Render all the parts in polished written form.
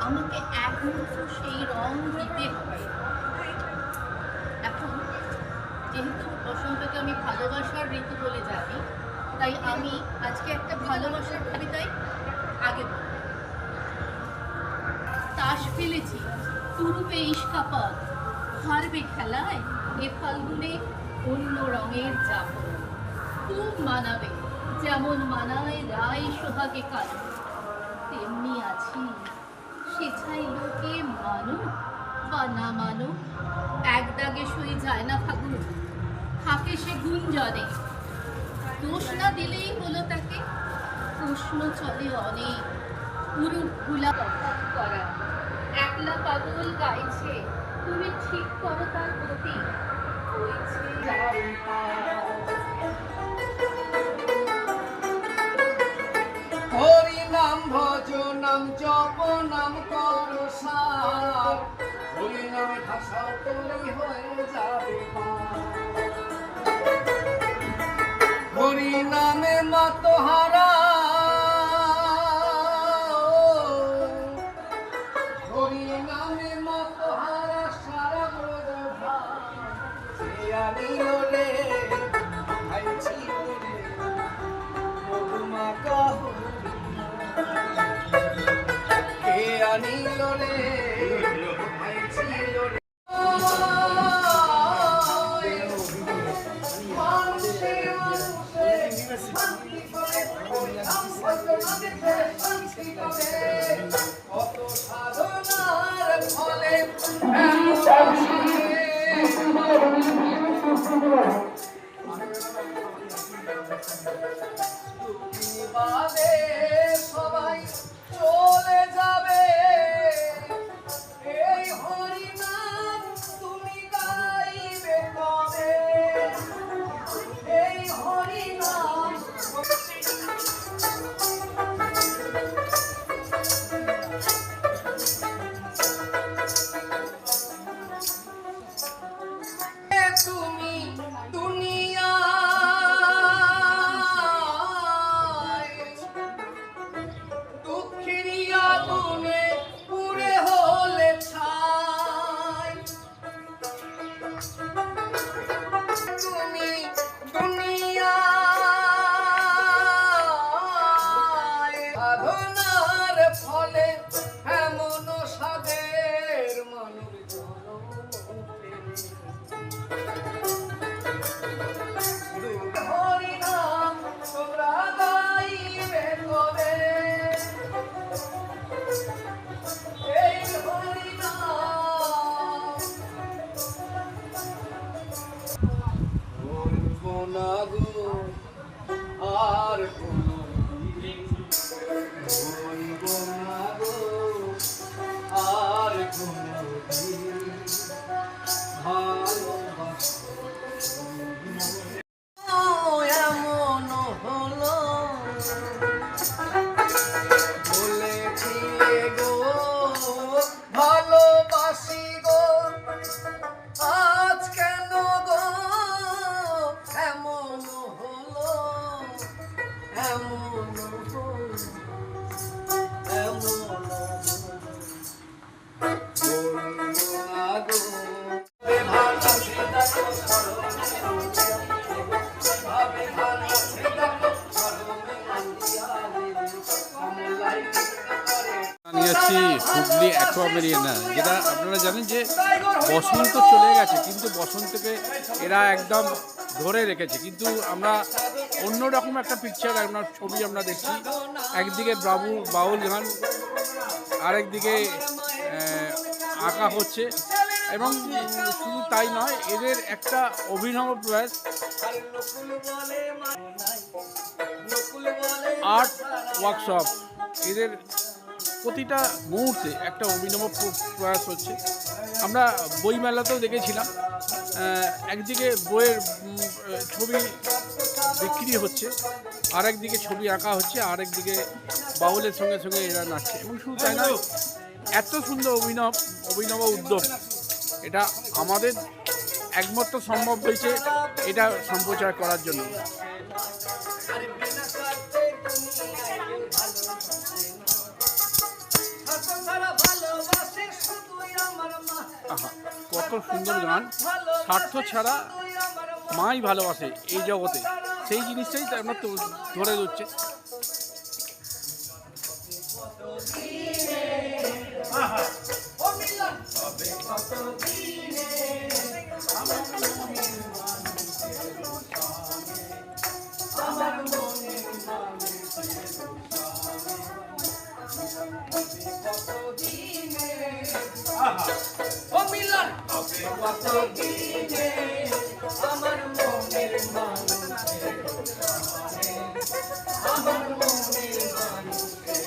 আমাকে একমাত্র সেই রং দিতে হবে। এখন যেহেতু বসন্তকে আমি ভালোবাসার ঋতু বলে জানি, তাই আমি আজকে একটা ভালোবাসার কবিতায় আগে বলব। তাস ফেলেছি তুরুপে ইস্কাপাত, হারবে খেলায় এ ফাল্গুনে অন্য রঙের জাফর। খুব মানাবে যেমন মানায় রায় সোহাগে কালো, তেমনি আছি সেছাই লোকে মানো বা না মানো, এক দাগে সই যায় না ফাগুন, থাকে সে গুঞ্জনে। দোষ না দিলেই হলো তাকে, প্রশ্ন চলে অনেক, পুরুপ ভুলা করা। একলা পাগল গাইছে, তুমি ঠিক করো তার গতি, হয়েছে হরি নাম ভজ নাম জপ নাম কর সার, হরি নামে ভাষা তৈরি হয়ে যাবে হরি নামে মাতহারা, হরি নামে মাতহারা সারা ব্রজ ভাইছিল রে, ভাইছিল রে মধুমা কাহ কে আনিল রে, ভাইছিল রে। কত সাধনার ফলে বাদে সবাই চলে যাবে, এই হরি নাম তুমি গাইবে কবে, এই হরি নাম তুমি দুনিয়ায় দুঃখের আগুনে পুড়ে হলে ছাই, তুমি দুনিয়ায় সাধনার ফলে এমন সাদের মানুষ হরি নাম তোমরা গাইবে কবে, এই হরি নাম বলব না গো আর কোনো দিন, বলব না গো আর কোনো দিন, ভালোবাসা এমন হলো বলেছিলে গো ভালোবাসি গো, আজ কেন গো এমন হলো, এমন হলো, এমন হলো, বলবো না গো ভালোবাসি দেখো নিয়েছি হুগলি অ্যাকোয়ারিয়ামে, যেটা আপনারা জানেন যে বসন্ত চলে গেছে, কিন্তু বসন্তকে এরা একদম ধরে রেখেছে। কিন্তু আমরা অন্যরকম একটা পিকচার, আপনার ছবি আমরা দেখছি, একদিকে বাউল গান, আরেকদিকে আঁকা হচ্ছে, এবং শুধু তাই নয়, এদের একটা অভিনব প্রয়াস, আর্ট ওয়ার্কশপ, এদের প্রতিটা মুহূর্তে একটা অভিনব প্রয়াস হচ্ছে। আমরা বইমেলাতেও দেখেছিলাম, একদিকে বইয়ের ছবি বিক্রি হচ্ছে, আরেকদিকে ছবি আঁকা হচ্ছে, আরেকদিকে বাউলের সঙ্গে সঙ্গে এরা নাচছে। এবং শুধু তাই না, এত সুন্দর অভিনব উদ্যোগ, এটা আমাদের একমাত্র সম্ভব হয়েছে এটা সম্প্রচার করার জন্য। ভালো আহা, কত সুন্দর গান। স্বার্থ ছাড়া মাই ভালোবাসে এই জগতে, সেই জিনিসটাই তার আমরা ধরে ধরছে। ও মিলন হবে কত দিনে আমার মনের মানুষের সনে, আমার মনের মানুষের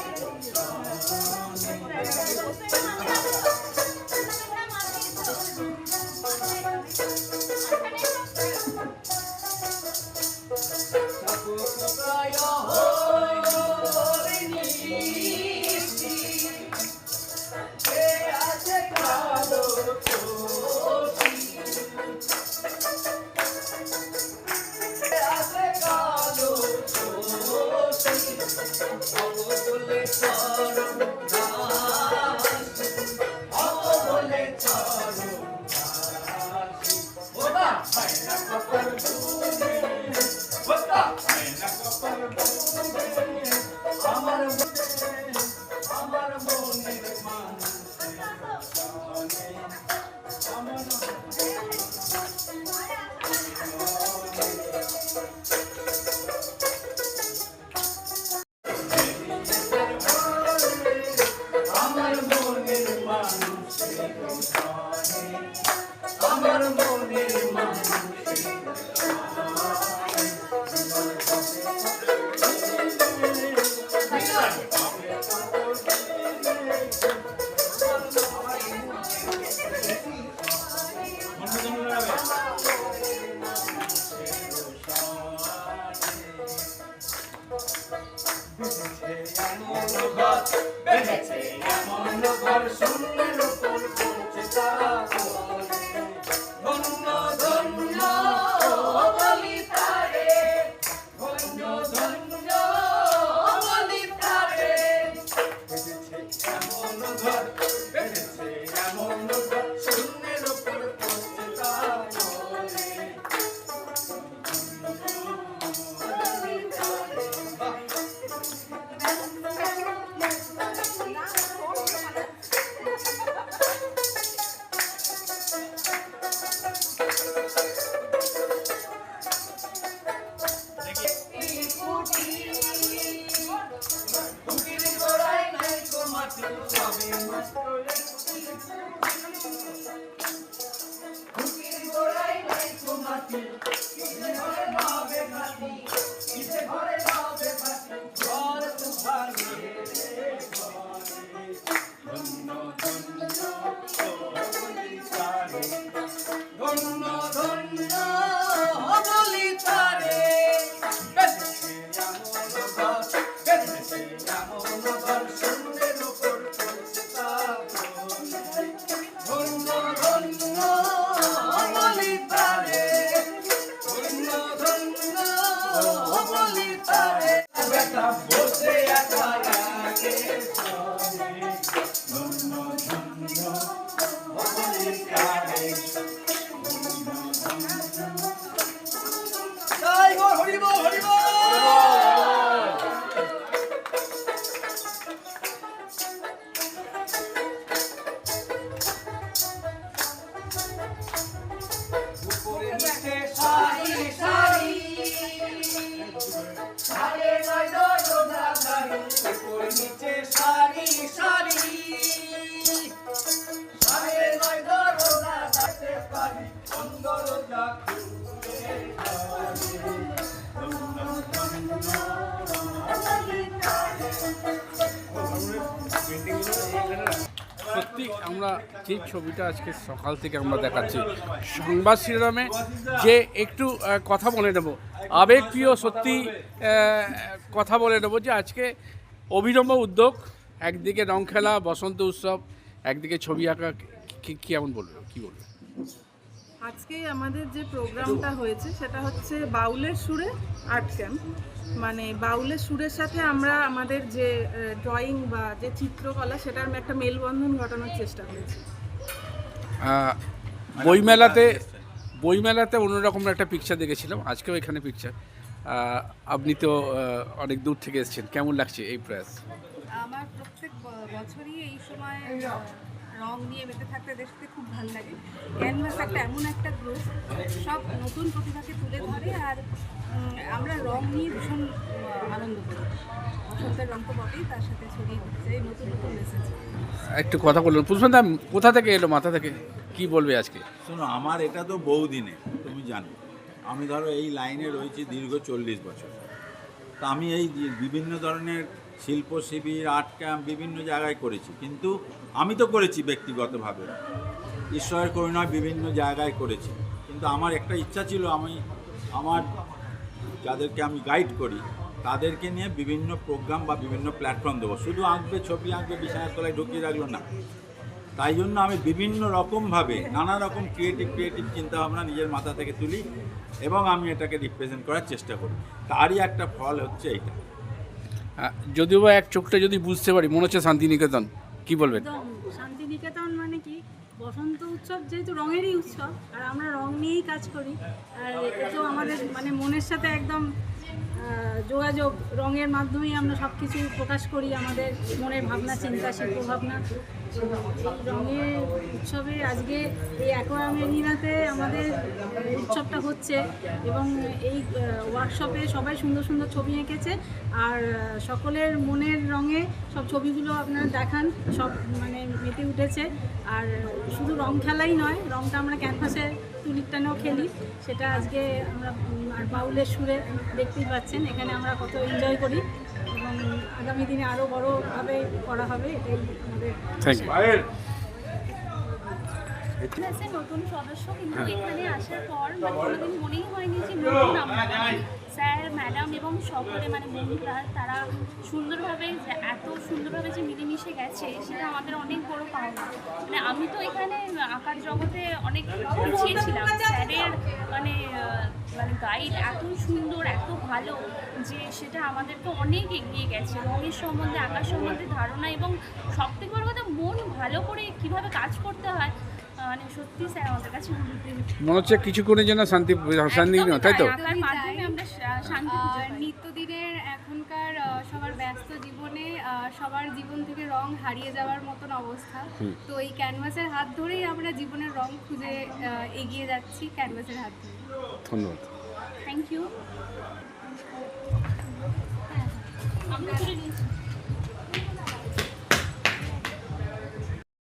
সত্যি আমরা যে ছবিটা আজকে সকাল থেকে আমরা দেখাচ্ছি সংবাদ শিরোনামে, যে একটু কথা বলে নেব, আবেগপ্রিয় সত্যি কথা বলে নেব, যে আজকে অভিনব উদ্যোগ, একদিকে রং খেলা, বসন্ত উৎসব, একদিকে ছবি আঁকা, কেমন বলবো, কী বলবো? আজকে আমাদের যে প্রোগ্রামটা হয়েছে সেটা হচ্ছে বাউলের সুরে আর্ট ক্যাম্প। মানে বাউলের সুরের সাথে আমরা আমাদের যে ড্রয়িং বা যে চিত্রকলা সেটার একটা মেলবন্ধন ঘটানোর চেষ্টা করেছি। বইমেলাতে অন্যরকম একটা পিকচার দেখেছিলাম, আজকেও এখানে পিকচার। আপনি তো অনেক দূর থেকে এসেছেন, কেমন লাগছে এই প্রয়াস? আমার প্রত্যেক বছরই এই সময় রং নিয়ে মেতে থাকতে দেখতে খুব ভালো লাগে। ক্যানভাস একটা এমন একটা গ্রুপ, সব নতুন প্রতিভাকে তুলে ধরে, আর আমরা রং নিয়ে ভীষণ আনন্দ করি। বসন্তের রং তো বটেই, তার সাথে ছড়িয়ে দিতে চাই নতুন নতুন মেসেজ। একটু কথা বলুন পুষ্পা, কোথা থেকে এলো, মাথা থেকে কি বলবে আজকে? শোনো, আমার এটা তো বহুদিনে, তুমি জানো আমি ধরো এই লাইনে রয়েছি দীর্ঘ 40 বছর। তা আমি এই বিভিন্ন ধরনের শিল্প শিবির, আর্ট ক্যাম্প বিভিন্ন জায়গায় করেছি, কিন্তু আমি তো করেছি ব্যক্তিগতভাবে, ঈশ্বরের করুণায় বিভিন্ন জায়গায় করেছি। কিন্তু আমার একটা ইচ্ছা ছিল, আমি আমার যাদেরকে আমি গাইড করি তাদেরকে নিয়ে বিভিন্ন প্রোগ্রাম বা বিভিন্ন প্ল্যাটফর্ম দেবো। শুধু আঁকবে, ছবি আঁকবে, বিছানার তলায় ঢুকিয়ে রাখলো না। তাই জন্য আমি বিভিন্ন রকমভাবে নানা রকম ক্রিয়েটিভ চিন্তাভাবনা নিজের মাথা থেকে তুলি এবং আমি এটাকে রিপ্রেজেন্ট করার চেষ্টা করি। তারই একটা ফল হচ্ছে এইটা। যদিও বা এক চোখটা যদি বুঝতে পারি, মনে হচ্ছে শান্তিনিকেতন, কি বলবেন? একদম শান্তিনিকেতন মানে কি, বসন্ত উৎসব যেহেতু রঙেরই উৎসব, আর আমরা রং নিয়েই কাজ করি, আর এটাও আমাদের মানে মনের সাথে একদম যোগাযোগ। রঙের মাধ্যমেই আমরা সব কিছু প্রকাশ করি, আমাদের মনের ভাবনা, চিন্তা, শিল্পভাবনা। রঙের উৎসবে আজকে এই অ্যাকোয়ামেরিনাতে আমাদের উৎসবটা হচ্ছে, এবং এই ওয়ার্কশপে সবাই সুন্দর সুন্দর ছবি এঁকেছে, আর সকলের মনের রঙে সব ছবিগুলো আপনারা দেখান, সব মানে মেতে উঠেছে। আর শুধু রং খেলাই নয়, রংটা আমরা ক্যানভাসে তুলির টানেও খেলি, সেটা আজকে আমরা আর বাউলের সুরে দেখতেই পাচ্ছেন। এখানে আমরা কত এনজয় করি, এবং আগামী দিনে আরও বড়োভাবে করা হবে, এটাই আমাদের। Thank you. ক্লাসের নতুন সদস্য, কিন্তু এখানে আসার পর মানে কোনোদিন মনেই হয়নি যে নতুন আমরা স্যার, ম্যাডাম এবং সকলে মানে বন্ধুরা তারা সুন্দরভাবে, এত সুন্দরভাবে যে মিলেমিশে গেছে, সেটা আমাদের অনেক বড় পাওনা। মানে আমি তো এখানে আঁকার জগতে অনেক পিছিয়ে ছিলাম, স্যারের মানে গাইড এত সুন্দর, এত ভালো যে সেটা আমাদেরকে অনেক এগিয়ে গেছে। রঙের সম্বন্ধে, আঁকার সম্বন্ধে ধারণা, এবং সবথেকে বড় কথা মন ভালো করে কীভাবে কাজ করতে হয়, মানে সত্যি স্যার আমাদের কাছে মনে হচ্ছে কিছুক্ষণের জন্য শান্তি, তাই তো? আঁকার মাধ্যমে আমরা শান্তি খুঁজে পাই। নিত্যদিনের এখনকার সবার ব্যস্ত জীবনে সবার জীবন থেকে রং হারিয়ে যাওয়ার মতন অবস্থা। তো এই ক্যানভাসের হাত ধরেই আমরা জীবনের রং খুঁজে এগিয়ে যাচ্ছি, ক্যানভাসের হাত ধরে। ধন্যবাদ। Thank you. আমরা তুলে নিয়েছি।